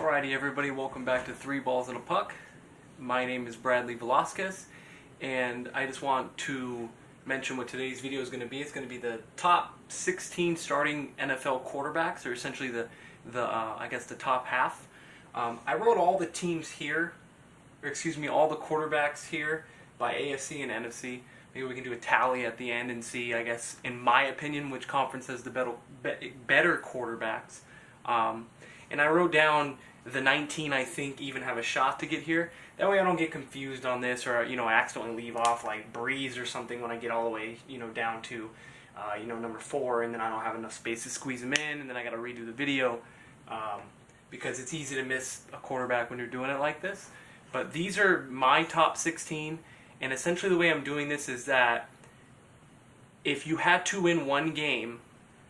Alrighty everybody, welcome back to Three Balls and a Puck. My name is Bradley Velasquez, and I just want to mention what today's video is going to be. It's going to be the top 16 starting NFL quarterbacks, or essentially the top half. I wrote all the teams here, all the quarterbacks here by AFC and NFC. Maybe we can do a tally at the end and see, I guess, in my opinion, which conference has the better quarterbacks. And I wrote down the 19 I think even have a shot to get here. That way I don't get confused on this, or I accidentally leave off like Breeze or something when I get all the way down to number 4, and then I don't have enough space to squeeze them in, and then I got to redo the video because it's easy to miss a quarterback when you're doing it like this. But these are my top 16, and essentially the way I'm doing this is that if you had to win one game,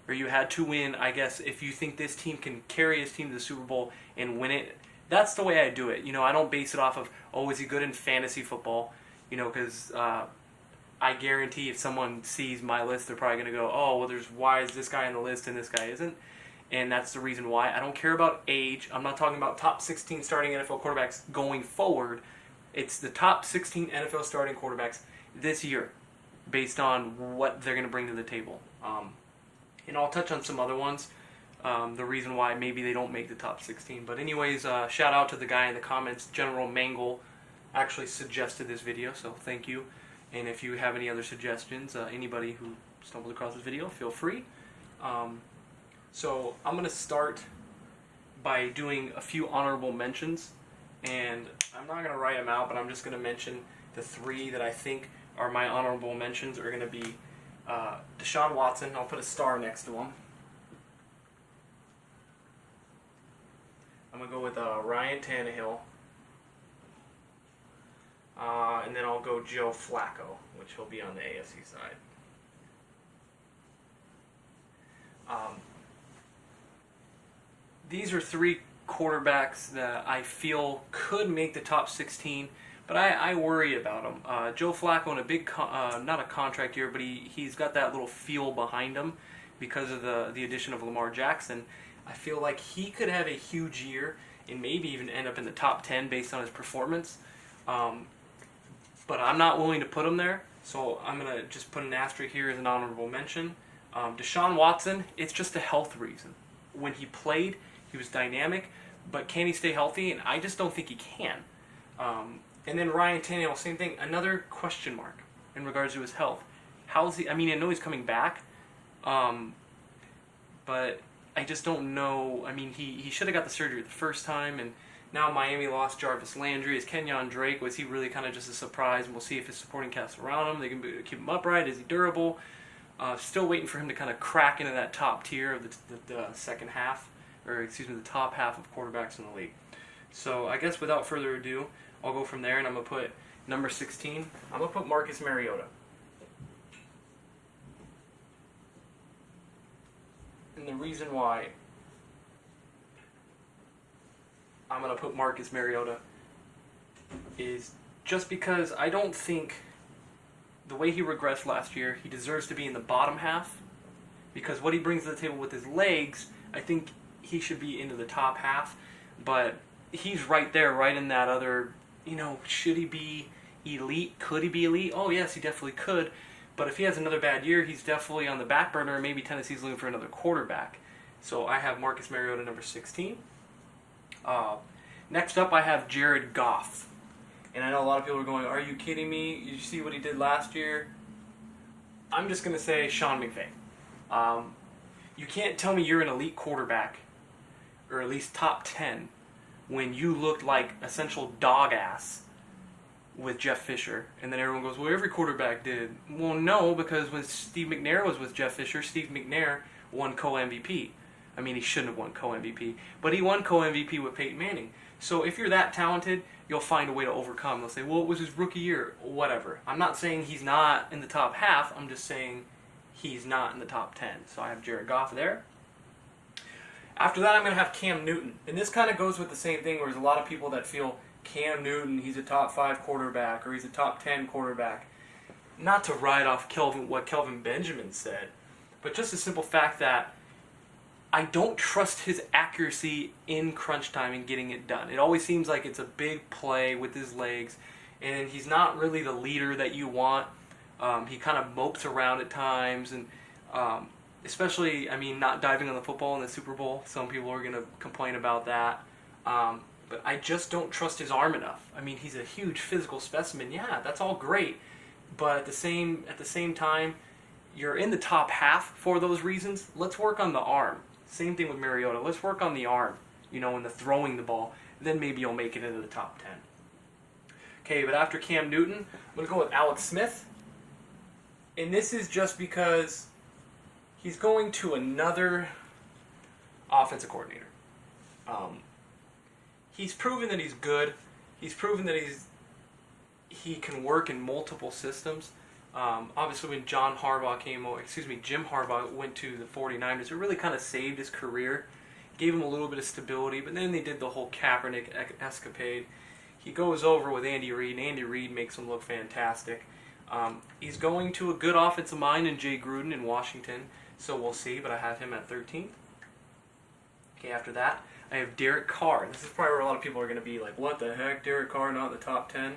or you had to win, I guess, if you think this team can carry his team to the Super Bowl and win it, that's the way I do it. I don't base it off of, is he good in fantasy football? Because I guarantee if someone sees my list, they're probably going to go, why is this guy on the list and this guy isn't? And that's the reason why. I don't care about age. I'm not talking about top 16 starting NFL quarterbacks going forward. It's the top 16 NFL starting quarterbacks this year based on what they're going to bring to the table. And I'll touch on some other ones, the reason why maybe they don't make the top 16. But anyways, shout out to the guy in the comments. General Mangle actually suggested this video, so thank you. And if you have any other suggestions, anybody who stumbled across this video, feel free. So I'm going to start by doing a few honorable mentions. And I'm not going to write them out, but I'm just going to mention the 3 that I think are my honorable mentions are going to be Deshaun Watson. I'll put a star next to him. I'm going to go with Ryan Tannehill. And then I'll go Joe Flacco, which he'll be on the AFC side. These are 3 quarterbacks that I feel could make the top 16, but I worry about him. Joe Flacco in a big, not a contract year, but he's got that little feel behind him because of the addition of Lamar Jackson. I feel like he could have a huge year and maybe even end up in the top 10 based on his performance. But I'm not willing to put him there, so I'm going to just put an asterisk here as an honorable mention. Deshaun Watson, it's just a health reason. When he played, he was dynamic, but can he stay healthy? And I just don't think he can. And then Ryan Tannehill, same thing, another question mark in regards to his health. How's he? I know he's coming back, but I just don't know. He should have got the surgery the first time, and now Miami lost Jarvis Landry. Is Kenyon Drake? Was he really kind of just a surprise? And we'll see if his supporting cast around him, they can keep him upright. Is he durable? Still waiting for him to kind of crack into that top tier of the second half, the top half of quarterbacks in the league. So I guess without further ado, I'll go from there, and I'm going to put number 16. I'm going to put Marcus Mariota. And the reason why I'm going to put Marcus Mariota is just because I don't think the way he regressed last year, he deserves to be in the bottom half, because what he brings to the table with his legs, I think he should be into the top half, but he's right there, right in that other, should he be elite? Could he be elite? Oh, yes, he definitely could. But if he has another bad year, he's definitely on the back burner, and maybe Tennessee's looking for another quarterback. So I have Marcus Mariota, number 16. Next up, I have Jared Goff. And I know a lot of people are going, are you kidding me? You see what he did last year? I'm just going to say Sean McVay. You can't tell me you're an elite quarterback, or at least top 10, when you looked like essential dog ass with Jeff Fisher. And then everyone goes, well, every quarterback did. Well, no, because when Steve McNair was with Jeff Fisher, Steve McNair won co-MVP. He shouldn't have won co-MVP, but he won co-MVP with Peyton Manning. So if you're that talented, you'll find a way to overcome. They'll say, well, it was his rookie year, whatever. I'm not saying he's not in the top half. I'm just saying he's not in the top 10. So I have Jared Goff there. After that, I'm going to have Cam Newton. And this kind of goes with the same thing, where there's a lot of people that feel Cam Newton, he's a top 5 quarterback, or he's a top 10 quarterback. Not to ride off what Kelvin Benjamin said, but just the simple fact that I don't trust his accuracy in crunch time and getting it done. It always seems like it's a big play with his legs, and he's not really the leader that you want. He kind of mopes around at times, and especially, I mean, not diving on the football in the Super Bowl. Some people are going to complain about that. But I just don't trust his arm enough. I mean, he's a huge physical specimen. Yeah, that's all great. But at the same time, you're in the top half for those reasons. Let's work on the arm. Same thing with Mariota. Let's work on the arm, in the throwing the ball. Then maybe you'll make it into the top 10. Okay, but after Cam Newton, I'm going to go with Alex Smith. And this is just because he's going to another offensive coordinator. He's proven that he's good. He's proven that he can work in multiple systems. Obviously, when Jim Harbaugh went to the 49ers, it really kind of saved his career, gave him a little bit of stability, but then they did the whole Kaepernick escapade. He goes over with Andy Reid, and Andy Reid makes him look fantastic. He's going to a good offensive mind in Jay Gruden in Washington, so we'll see, but I have him at 13th. Okay, after that, I have Derek Carr. This is probably where a lot of people are going to be like, what the heck, Derek Carr not in the top 10?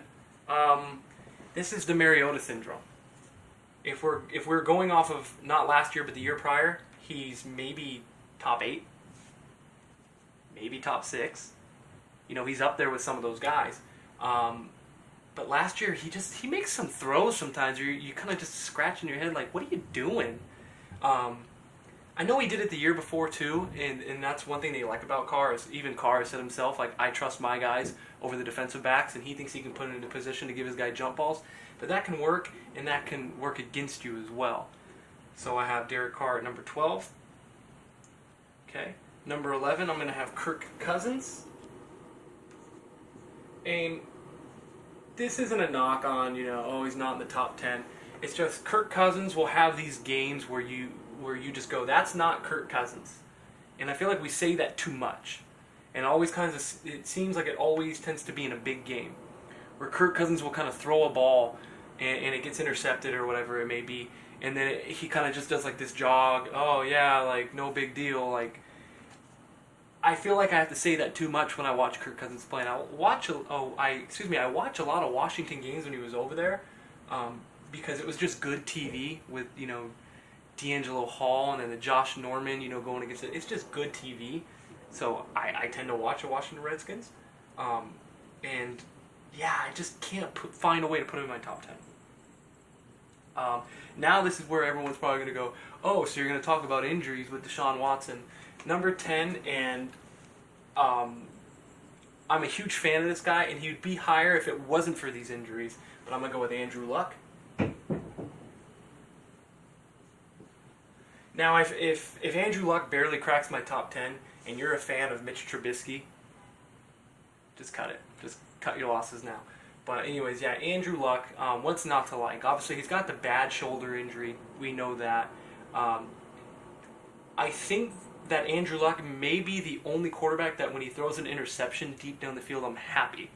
This is the Mariota syndrome. If we're going off of not last year but the year prior, he's maybe top 8, maybe top 6. He's up there with some of those guys. But last year he makes some throws sometimes where you kind of just scratching your head like, what are you doing? I know he did it the year before too, and that's one thing they like about Carr is even Carr said himself, like, I trust my guys over the defensive backs, and he thinks he can put him into position to give his guy jump balls. But that can work, and that can work against you as well. So I have Derek Carr at number 12. Okay. Number 11, I'm going to have Kirk Cousins. And this isn't a knock on, he's not in the top 10. It's just Kirk Cousins will have these games where you just go, that's not Kirk Cousins. And I feel like we say that too much. And it seems like it always tends to be in a big game, where Kirk Cousins will kind of throw a ball and it gets intercepted or whatever it may be, and then he kind of just does like this jog, oh yeah, like no big deal. Like, I feel like I have to say that too much when I watch Kirk Cousins play. And I watch a lot of Washington games when he was over there, because it was just good TV with, D'Angelo Hall and then the Josh Norman, going against it. It's just good TV. So I tend to watch the Washington Redskins. And yeah, I just can't find a way to put him in my top 10. Now this is where everyone's probably going to go, oh, so you're going to talk about injuries with Deshaun Watson. Number 10, and I'm a huge fan of this guy, and he would be higher if it wasn't for these injuries. But I'm going to go with Andrew Luck. Now, if Andrew Luck barely cracks my top 10, and you're a fan of Mitch Trubisky, just cut it. Just cut your losses now. But anyways, yeah, Andrew Luck, what's not to like? Obviously, he's got the bad shoulder injury. We know that. I think that Andrew Luck may be the only quarterback that when he throws an interception deep down the field, I'm happy.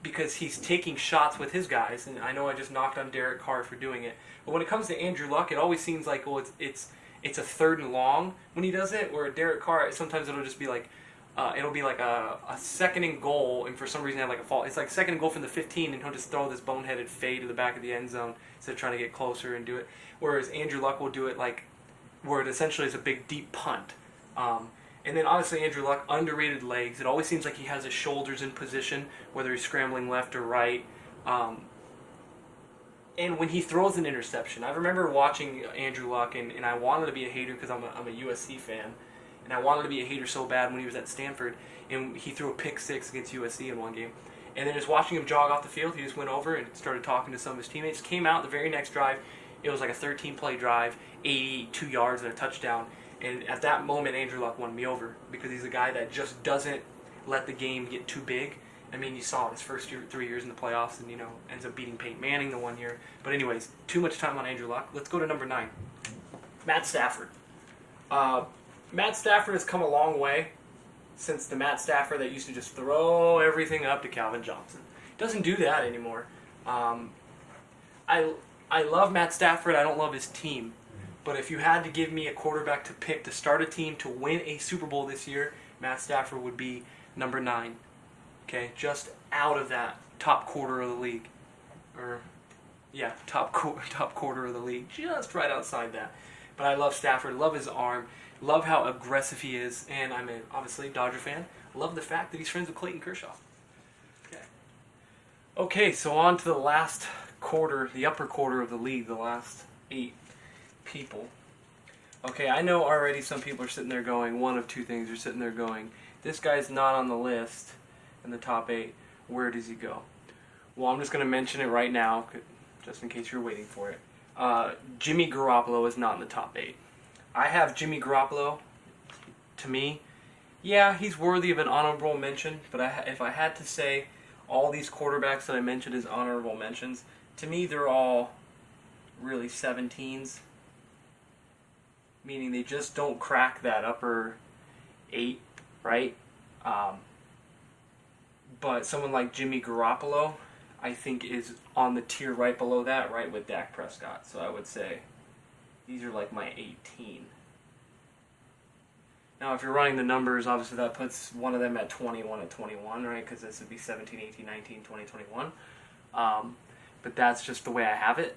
Because he's taking shots with his guys, and I know I just knocked on Derek Carr for doing it. But when it comes to Andrew Luck, it always seems like, well, it's a 3rd and long when he does it, where Derek Carr, sometimes it'll just be like, it'll be like a 2nd and goal, and for some reason I have like a fault. It's like 2nd and goal from the 15, and he'll just throw this boneheaded fade to the back of the end zone instead of trying to get closer and do it. Whereas Andrew Luck will do it like, where it essentially is a big deep punt. And then obviously Andrew Luck, underrated legs. It always seems like he has his shoulders in position, whether he's scrambling left or right. And when he throws an interception, I remember watching Andrew Luck, and I wanted to be a hater because I'm a USC fan. And I wanted to be a hater so bad when he was at Stanford. And he threw a pick 6 against USC in one game. And then just watching him jog off the field, he just went over and started talking to some of his teammates. Came out the very next drive. It was like a 13-play drive, 82 yards and a touchdown. And at that moment, Andrew Luck won me over because he's a guy that just doesn't let the game get too big. I mean, you saw it his first 3 years in the playoffs and, ends up beating Peyton Manning the one year. But anyways, too much time on Andrew Luck. Let's go to number 9. Matt Stafford. Matt Stafford has come a long way since the Matt Stafford that used to just throw everything up to Calvin Johnson. Doesn't do that anymore. I love Matt Stafford. I don't love his team. But if you had to give me a quarterback to pick to start a team to win a Super Bowl this year, Matt Stafford would be number 9. Okay, just out of that top quarter of the league. Or, yeah, top quarter of the league. Just right outside that. But I love Stafford, love his arm, love how aggressive he is, and I'm obviously a Dodger fan. Love the fact that he's friends with Clayton Kershaw. Okay, so on to the last quarter, the upper quarter of the league, the last 8 people. Okay, I know already some people are sitting there going, one of two things, are sitting there going, this guy's not on the list in the top 8, where does he go? Well, I'm just going to mention it right now, just in case you're waiting for it. Jimmy Garoppolo is not in the top 8. I have Jimmy Garoppolo, to me, yeah, he's worthy of an honorable mention, but if I had to say all these quarterbacks that I mentioned as honorable mentions, to me they're all really 17s, meaning they just don't crack that upper 8, right? But someone like Jimmy Garoppolo, I think, is on the tier right below that, right with Dak Prescott. So I would say these are like my 18. Now, if you're running the numbers, obviously that puts one of them at 21 at 21, right? Because this would be 17, 18, 19, 20, 21. But that's just the way I have it.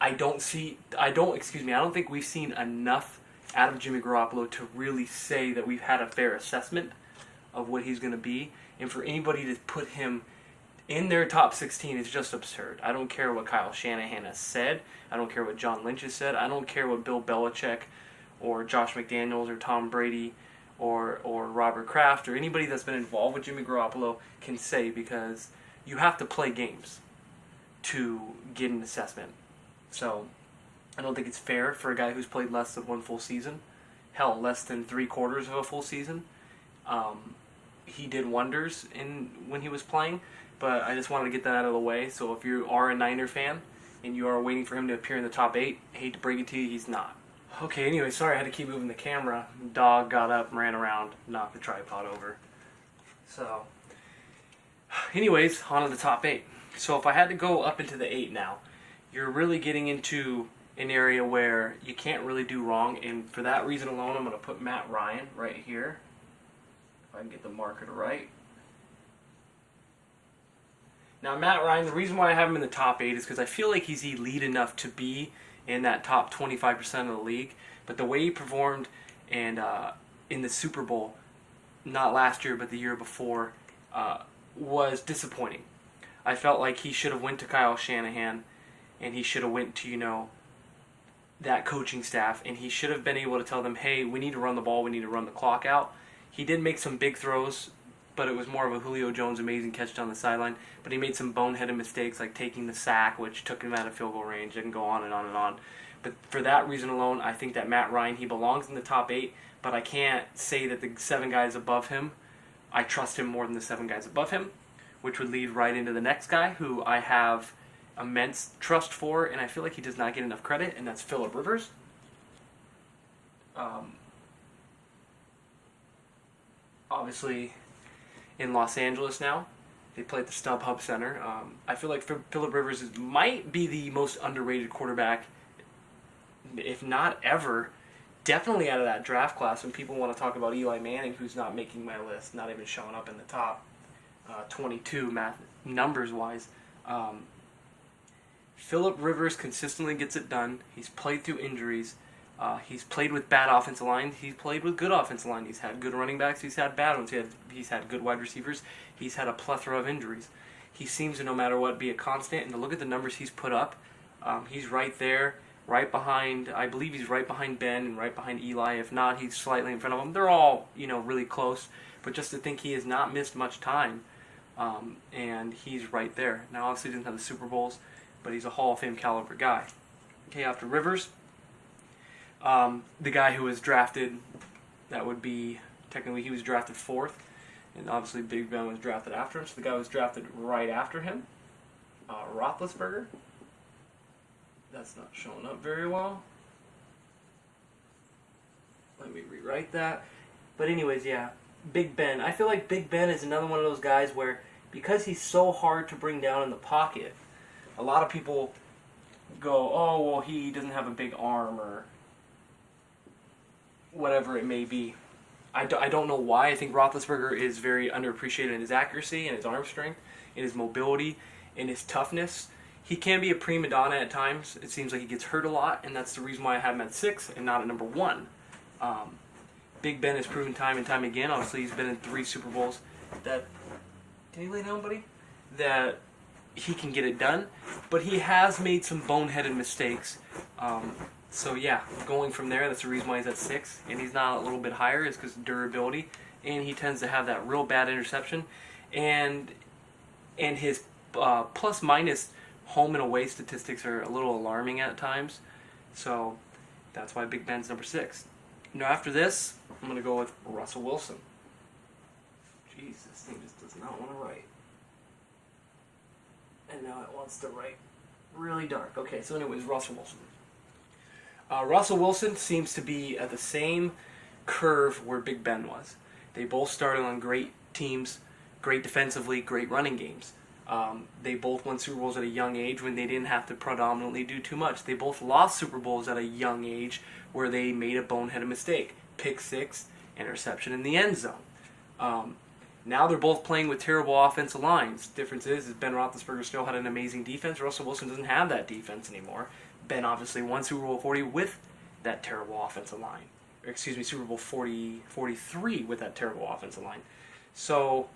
I don't think we've seen enough out of Jimmy Garoppolo to really say that we've had a fair assessment of what he's going to be. And for anybody to put him in their top 16 is just absurd. I don't care what Kyle Shanahan has said. I don't care what John Lynch has said. I don't care what Bill Belichick or Josh McDaniels or Tom Brady or Robert Kraft or anybody that's been involved with Jimmy Garoppolo can say, because you have to play games to get an assessment. So I don't think it's fair for a guy who's played less than one full season, hell, less than 3/4 of a full season. He did wonders when he was playing, but I just wanted to get that out of the way. So if you are a Niner fan and you are waiting for him to appear in the top 8, I hate to break it to you, he's not. Okay, anyway, sorry I had to keep moving the camera. The dog got up and ran around, knocked the tripod over. So, anyways, on to the top 8. So if I had to go up into the 8 now, you're really getting into an area where you can't really do wrong, and for that reason alone, I'm going to put Matt Ryan right here. If I can get the marker to right. Now, Matt Ryan, the reason why I have him in the top 8 is because I feel like he's elite enough to be in that top 25% of the league, but the way he performed and in the Super Bowl, not last year but the year before, was disappointing. I felt like he should have went to Kyle Shanahan, and he should have went to, that coaching staff, and he should have been able to tell them, hey, we need to run the ball, we need to run the clock out. He did make some big throws, but it was more of a Julio Jones amazing catch down the sideline. But he made some boneheaded mistakes, like taking the sack, which took him out of field goal range. It can go on and on and on. But for that reason alone, I think that Matt Ryan, he belongs in the top 8, but I can't say that the 7 guys above him, I trust him more than the 7 guys above him, which would lead right into the next guy, who I have immense trust for, and I feel like he does not get enough credit, and that's Phillip Rivers. Obviously, in Los Angeles now, they play at the StubHub Center. I feel like Phillip Rivers might be the most underrated quarterback, if not ever, definitely out of that draft class. When people want to talk about Eli Manning, who's not making my list, not even showing up in the top 22 numbers-wise. Phillip Rivers consistently gets it done. He's played through injuries. He's played with bad offensive lines. He's played with good offensive line. He's had good running backs. He's had bad ones. He's had good wide receivers. He's had a plethora of injuries. He seems to, no matter what, be a constant. And to look at the numbers he's put up, he's right there, right behind. I believe he's right behind Ben and right behind Eli. If not, he's slightly in front of him. They're all, really close. But just to think he has not missed much time, and he's right there. Now, obviously, he didn't have the Super Bowls, but he's a Hall of Fame caliber guy. Okay, after Rivers, the guy who was drafted, that would be, technically he was drafted 4th, and obviously Big Ben was drafted after him, so the guy was drafted right after him, Roethlisberger. That's not showing up very well. Let me rewrite that. But anyways, yeah, Big Ben. I feel like Big Ben is another one of those guys where, because he's so hard to bring down in the pocket, a lot of people go, oh, well, he doesn't have a big arm or whatever it may be. I don't know why. I think Roethlisberger is very underappreciated in his accuracy and his arm strength, in his mobility, in his toughness. He can be a prima donna at times. It seems like he gets hurt a lot, and that's the reason why I have him at 6 and not at number 1. Big Ben has proven time and time again. Obviously, he's been in 3 Super Bowls. That, can you lay down, buddy? That he can get it done, but he has made some boneheaded mistakes. So yeah, going from there, that's the reason why he's at 6, and he's not a little bit higher, is because of durability, and he tends to have that real bad interception, and his plus minus home and away statistics are a little alarming at times. So that's why Big Ben's number 6. Now after this, I'm gonna go with Russell Wilson. Jeez, this thing just does not want to write. And now it wants to write really dark. Okay, so anyways, Russell Wilson. Russell Wilson seems to be at the same curve where Big Ben was. They both started on great teams, great defensively, great running games. They both won Super Bowls at a young age when they didn't have to predominantly do too much. They both lost Super Bowls at a young age where they made a boneheaded mistake. Pick 6, interception in the end zone. Now they're both playing with terrible offensive lines. Difference is Ben Roethlisberger still had an amazing defense. Russell Wilson doesn't have that defense anymore. Ben obviously won Super Bowl 40 with that terrible offensive line. Or excuse me, Super Bowl 43 with that terrible offensive line. So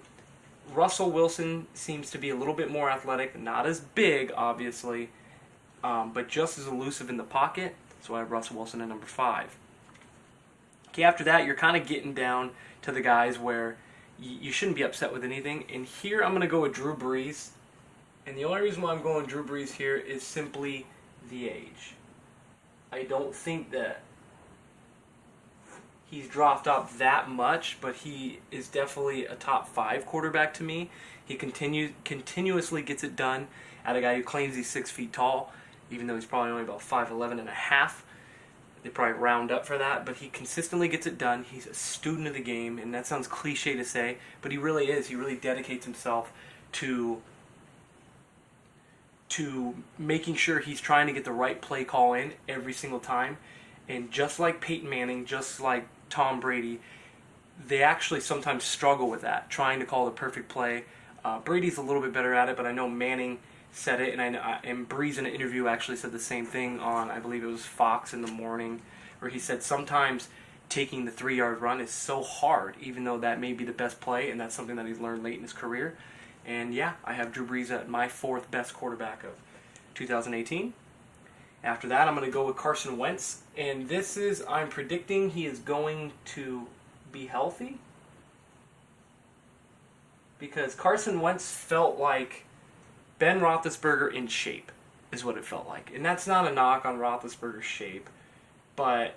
Russell Wilson seems to be a little bit more athletic, not as big, obviously, but just as elusive in the pocket. So I have Russell Wilson at number 5. Okay, after that, you're kind of getting down to the guys where you shouldn't be upset with anything. And here I'm going to go with Drew Brees. And the only reason why I'm going Drew Brees here is simply the age. I don't think that he's dropped off that much, but he is definitely a top 5 quarterback to me. He continuously gets it done at a guy who claims he's 6 feet tall, even though he's probably only about 5'11 and a half. They probably round up for that, but he consistently gets it done. He's a student of the game, and that sounds cliche to say, but he really is. He really dedicates himself to making sure he's trying to get the right play call in every single time. And just like Peyton Manning, just like Tom Brady, they actually sometimes struggle with that, trying to call the perfect play. Brady's a little bit better at it, but I know Manning said it, and Brees in an interview actually said the same thing on, I believe it was Fox in the Morning, where he said sometimes taking the 3-yard run is so hard, even though that may be the best play, and that's something that he's learned late in his career. And yeah, I have Drew Brees at my 4th best quarterback of 2018. After that, I'm going to go with Carson Wentz, and this is, I'm predicting he is going to be healthy, because Carson Wentz felt like Ben Roethlisberger in shape, is what it felt like. And that's not a knock on Roethlisberger's shape, but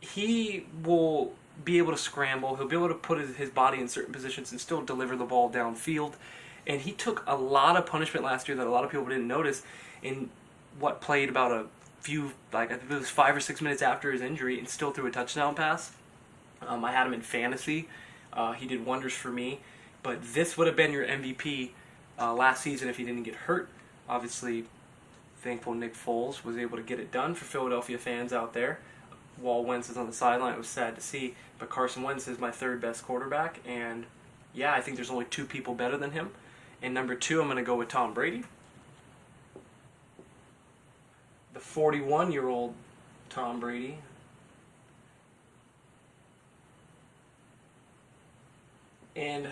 he will be able to scramble. He'll be able to put his body in certain positions and still deliver the ball downfield. And he took a lot of punishment last year that a lot of people didn't notice in what played about a few, like I think it was 5 or 6 minutes after his injury, and still threw a touchdown pass. I had him in fantasy. He did wonders for me. But this would have been your MVP last season if he didn't get hurt. Obviously, thankful Nick Foles was able to get it done for Philadelphia fans out there. While Wentz is on the sideline, it was sad to see. But Carson Wentz is my 3rd best quarterback. And yeah, I think there's only 2 people better than him. And number 2, I'm going to go with Tom Brady. The 41-year-old Tom Brady. And,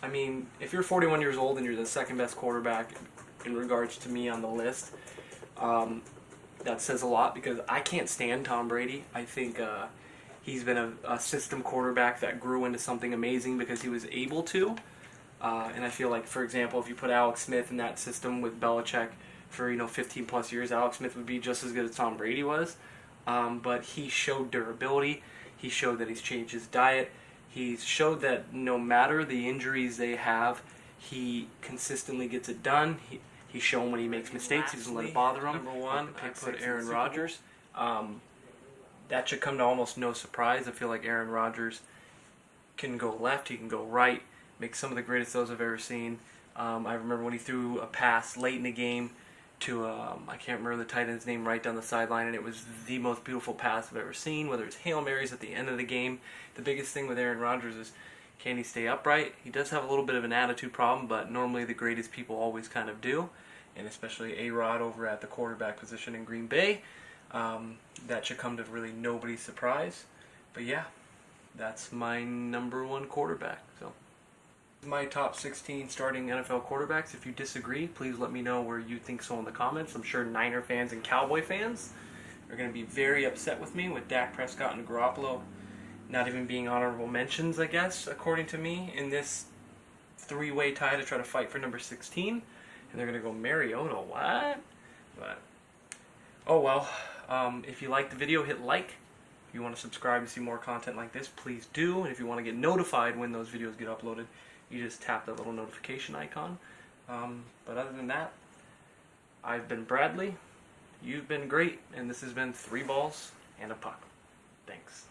I mean, if you're 41 years old and you're the 2nd best quarterback in regards to me on the list, that says a lot, because I can't stand Tom Brady. I think he's been a system quarterback that grew into something amazing because he was able to. And I feel like, for example, if you put Alex Smith in that system with Belichick for 15 plus years, Alex Smith would be just as good as Tom Brady was. But he showed durability. He showed that he's changed his diet. He's showed that no matter the injuries they have, he consistently gets it done. He's shown when he makes mistakes, he doesn't let it bother him. Number 1, I put Aaron Rodgers. That should come to almost no surprise. I feel like Aaron Rodgers can go left, he can go right, make some of the greatest throws I've ever seen. I remember when he threw a pass late in the game to I can't remember the tight end's name right down the sideline, and it was the most beautiful pass I've ever seen. Whether it's Hail Marys at the end of the game, the biggest thing with Aaron Rodgers is, can he stay upright? He does have a little bit of an attitude problem, but normally the greatest people always kind of do, and especially A-Rod over at the quarterback position in Green Bay. That should come to really nobody's surprise. But yeah, that's my number one quarterback. So my top 16 starting NFL quarterbacks. If you disagree, please let me know where you think so in the comments. I'm sure Niner fans and Cowboy fans are going to be very upset with me with Dak Prescott and Garoppolo not even being honorable mentions, I guess, according to me, in this three-way tie to try to fight for number 16. And they're going to go, Mariota, what? But, oh well. If you liked the video, hit like. If you want to subscribe to see more content like this, please do. And if you want to get notified when those videos get uploaded, you just tap that little notification icon. But other than that, I've been Bradley, you've been great, and this has been 3 Balls and a Puck. Thanks.